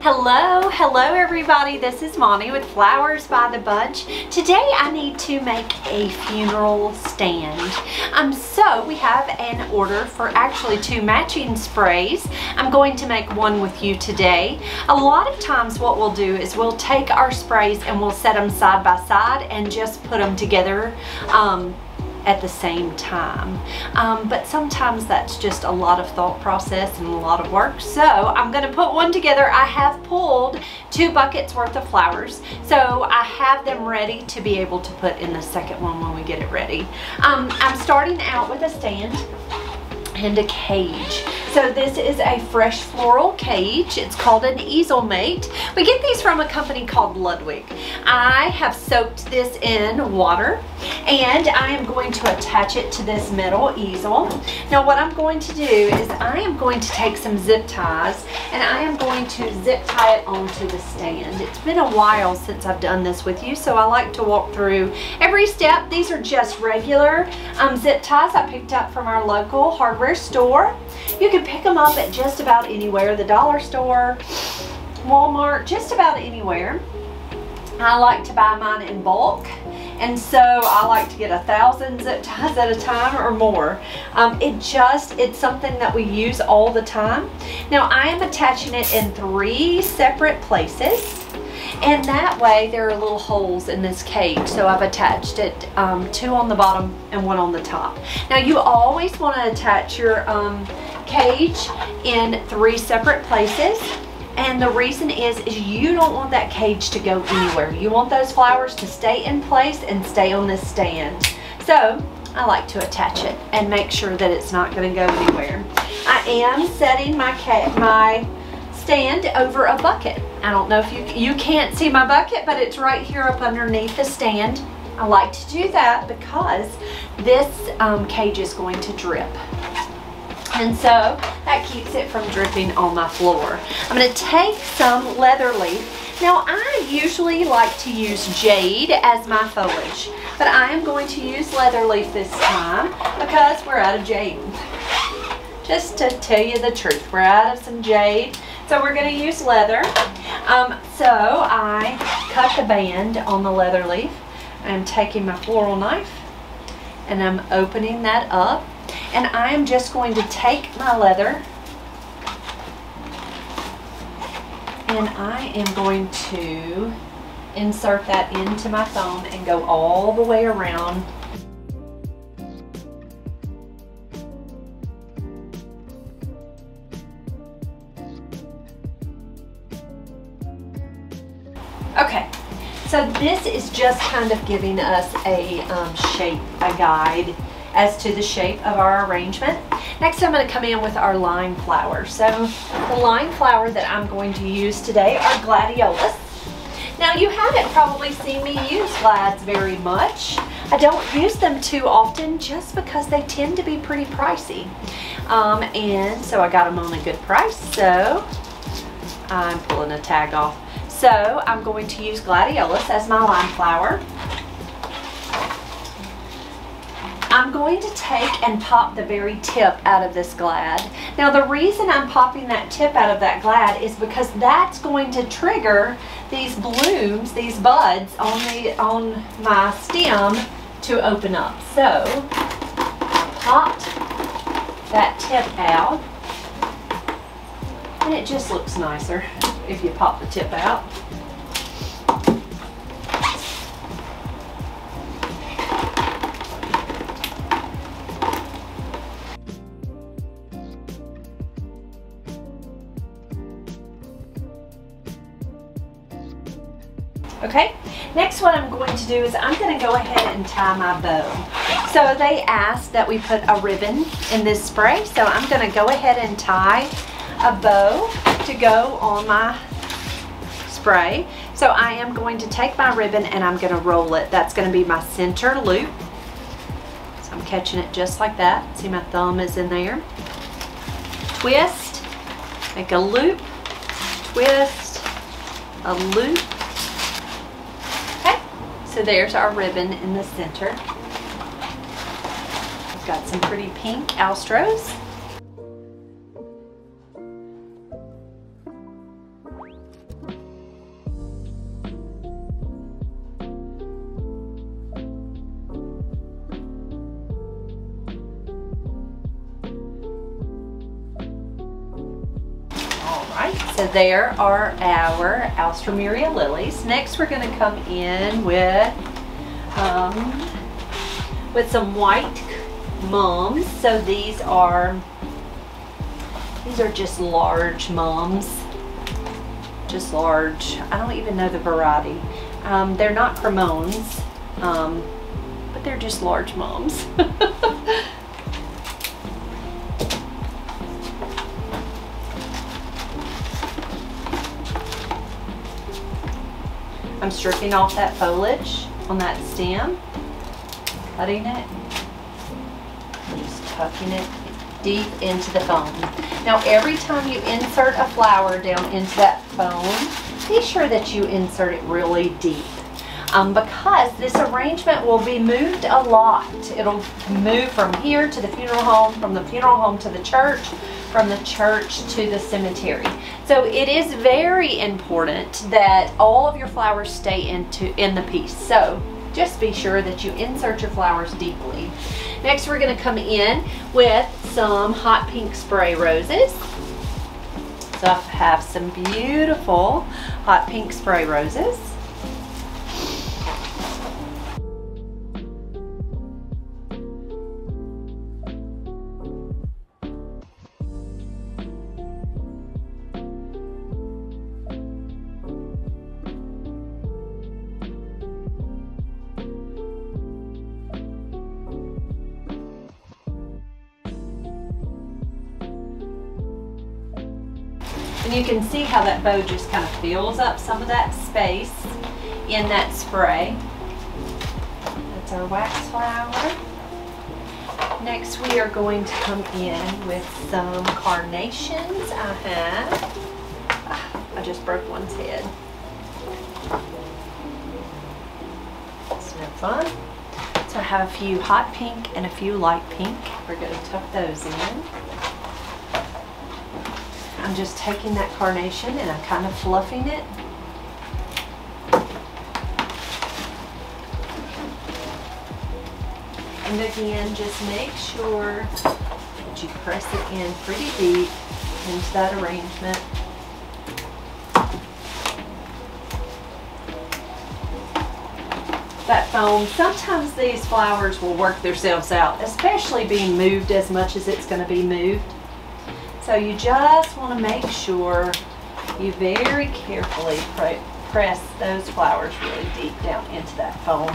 Hello everybody, this is Monty with Flowers by the Bunch. Today I need to make a funeral stand. So we have an order for actually 2 matching sprays. I'm going to make one with you today. A lot of times what we'll do is we'll take our sprays and we'll set them side by side and just put them together at the same time, but sometimes that's just a lot of thought process and a lot of work. So I'm going to put one together. I have pulled 2 buckets worth of flowers, so I have them ready to be able to put in the second one when we get it ready. I'm starting out with a stand and a cage. So this is a fresh floral cage. It's called an easel mate. We get these from a company called Ludwig. I have soaked this in water and I am going to attach it to this metal easel. Now what I'm going to do is I am going to take some zip ties and I am going to zip tie it onto the stand. It's been a while since I've done this with you, so I like to walk through every step. These are just regular zip ties I picked up from our local hardware store. You can pick them up at just about anywhere, the dollar store, Walmart, just about anywhere. I like to buy mine in bulk, and so I like to get 1,000 zip ties at a time or more. It's something that we use all the time. Now I am attaching it in 3 separate places, and that way there are little holes in this cage. So I've attached it 2 on the bottom and 1 on the top. Now you always want to attach your cage in 3 separate places, and the reason is you don't want that cage to go anywhere. You want those flowers to stay in place and stay on this stand. So I like to attach it and make sure that it's not going to go anywhere. I am setting my stand over a bucket. I don't know if you can't see my bucket, but it's right here up underneath the stand. I like to do that because this cage is going to drip, and so that keeps it from dripping on my floor. I'm going to take some leather leaf. Now I usually like to use jade as my foliage, but I am going to use leather leaf this time because we're out of jade. Just to tell you the truth, we're out of some jade, so we're going to use leather. So I cut the band on the leather leaf. I'm taking my floral knife and I'm opening that up, and I am just going to take my leather and I am going to insert that into my foam and go all the way around. Okay, so this is just kind of giving us a shape, a guide as to the shape of our arrangement. Next I'm going to come in with our line flowers. So the line flower that I'm going to use today are gladiolus. Now you haven't probably seen me use glads very much. I don't use them too often just because they tend to be pretty pricey. And so I got them on a good price, so I'm pulling a tag off. So I'm going to use gladiolus as my line flower. I'm going to take and pop the very tip out of this glad. Now the reason I'm popping that tip out of that glad is because that's going to trigger these blooms, these buds on my stem to open up. So I popped that tip out, and it just looks nicer if you pop the tip out. Okay, next what I'm going to do is I'm going to go ahead and tie my bow. So they asked that we put a ribbon in this spray, so I'm going to go ahead and tie a bow to go on my spray. So I am going to take my ribbon and I'm going to roll it. That's going to be my center loop. So I'm catching it just like that. See, my thumb is in there. Twist, make a loop, twist, a loop. Okay, so there's our ribbon in the center. We've got some pretty pink astros. right, so there are our Alstroemeria lilies. Next we're going to come in with some white mums. So these are just large mums, just large. I don't even know the variety. They're not cremones, but they're just large mums. I'm stripping off that foliage on that stem, cutting it, and just tucking it deep into the foam. Now every time you insert a flower down into that foam, be sure that you insert it really deep. Because this arrangement will be moved a lot. It'll move from here to the funeral home, from the funeral home to the church, from the church to the cemetery. So it is very important that all of your flowers stay in the piece. So just be sure that you insert your flowers deeply. Next we're going to come in with some hot pink spray roses. So I have some beautiful hot pink spray roses. And you can see how that bow just kind of fills up some of that space in that spray. That's our wax flower. Next we are going to come in with some carnations. I just broke one's head. It's no fun. So I have a few hot pink and a few light pink. We're going to tuck those in. I'm just taking that carnation and I'm kind of fluffing it. And again, just make sure that you press it in pretty deep into that arrangement. That foam, sometimes these flowers will work themselves out, especially being moved as much as it's going to be moved. So you just want to make sure you very carefully press those flowers really deep down into that foam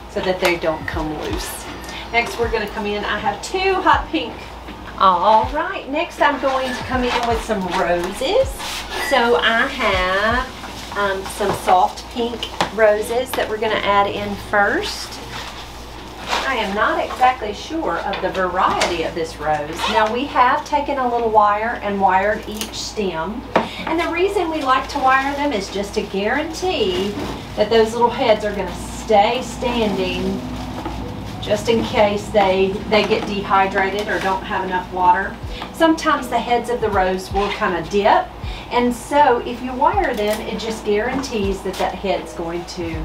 so that they don't come loose. Next we're going to come in, I have two hot pink. All right, next I'm going to come in with some roses. So I have some soft pink roses that we're going to add in first. I am not exactly sure of the variety of this rose. Now we have taken a little wire and wired each stem. And the reason we like to wire them is just to guarantee that those little heads are going to stay standing just in case they get dehydrated or don't have enough water. Sometimes the heads of the rose will kind of dip. And so if you wire them, it just guarantees that that head's going to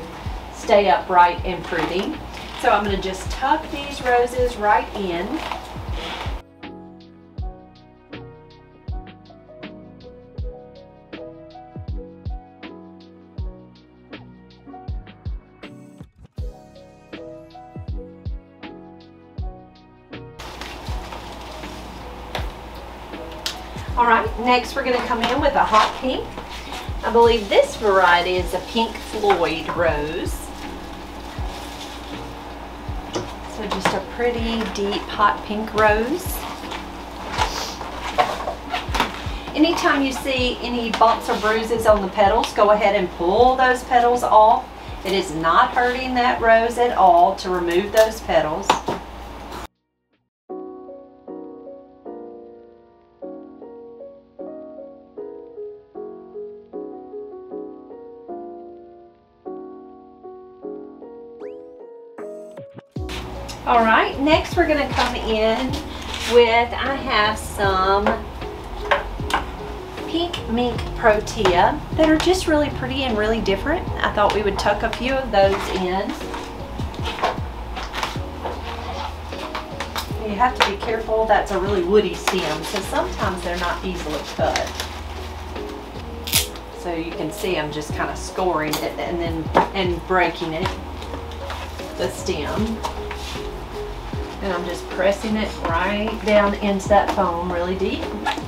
stay upright and pretty. So I'm going to just tuck these roses right in. All right, next we're going to come in with a hot pink. I believe this variety is a Pink Floyd rose. So just a pretty deep hot pink rose. Anytime you see any bumps or bruises on the petals, go ahead and pull those petals off. It is not hurting that rose at all to remove those petals. All right, next we're going to come in with, I have some pink mink protea that are just really pretty and really different. I thought we would tuck a few of those in. You have to be careful, that's a really woody stem, so sometimes they're not easily cut. So you can see I'm just kind of scoring it and breaking it, the stem. And I'm just pressing it right down into that foam really deep.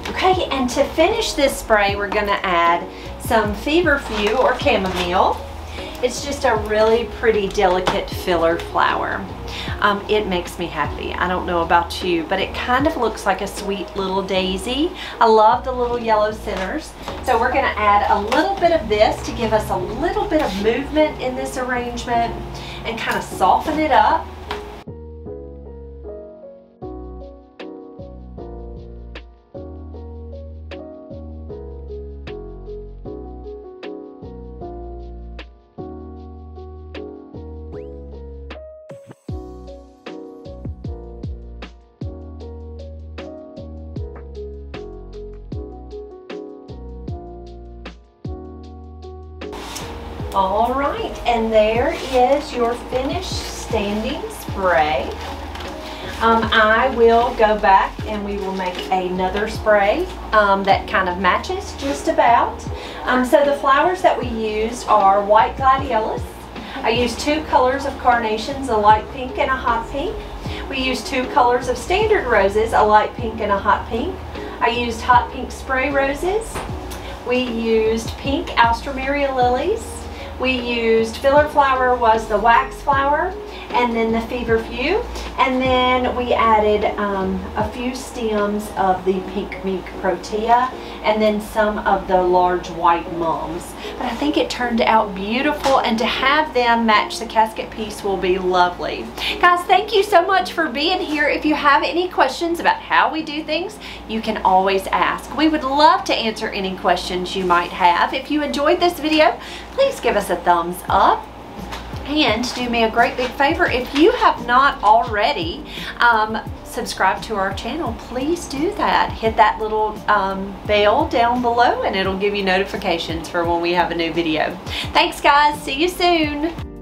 Okay, and to finish this spray, we're gonna add some feverfew or chamomile. It's just a really pretty delicate filler flower. It makes me happy. I don't know about you, but it kind of looks like a sweet little daisy. I love the little yellow centers. So we're gonna add a little bit of this to give us a little bit of movement in this arrangement and kind of soften it up. All right, and there is your finished standing spray. I will go back and we will make another spray that kind of matches just about. So the flowers that we used are white gladiolus. I used 2 colors of carnations, a light pink and a hot pink. We used 2 colors of standard roses, a light pink and a hot pink. I used hot pink spray roses. We used pink alstroemeria lilies. We used filler flower was the wax flower, and then the feverfew, and then we added a few stems of the pink mink protea, and then some of the large white mums. But I think it turned out beautiful, and to have them match the casket piece will be lovely. Guys, thank you so much for being here. If you have any questions about how we do things, you can always ask. We would love to answer any questions you might have. If you enjoyed this video, please give us a thumbs up. And do me a great big favor, if you have not already subscribed to our channel, please do that. Hit that little bell down below and it'll give you notifications for when we have a new video. Thanks guys, see you soon.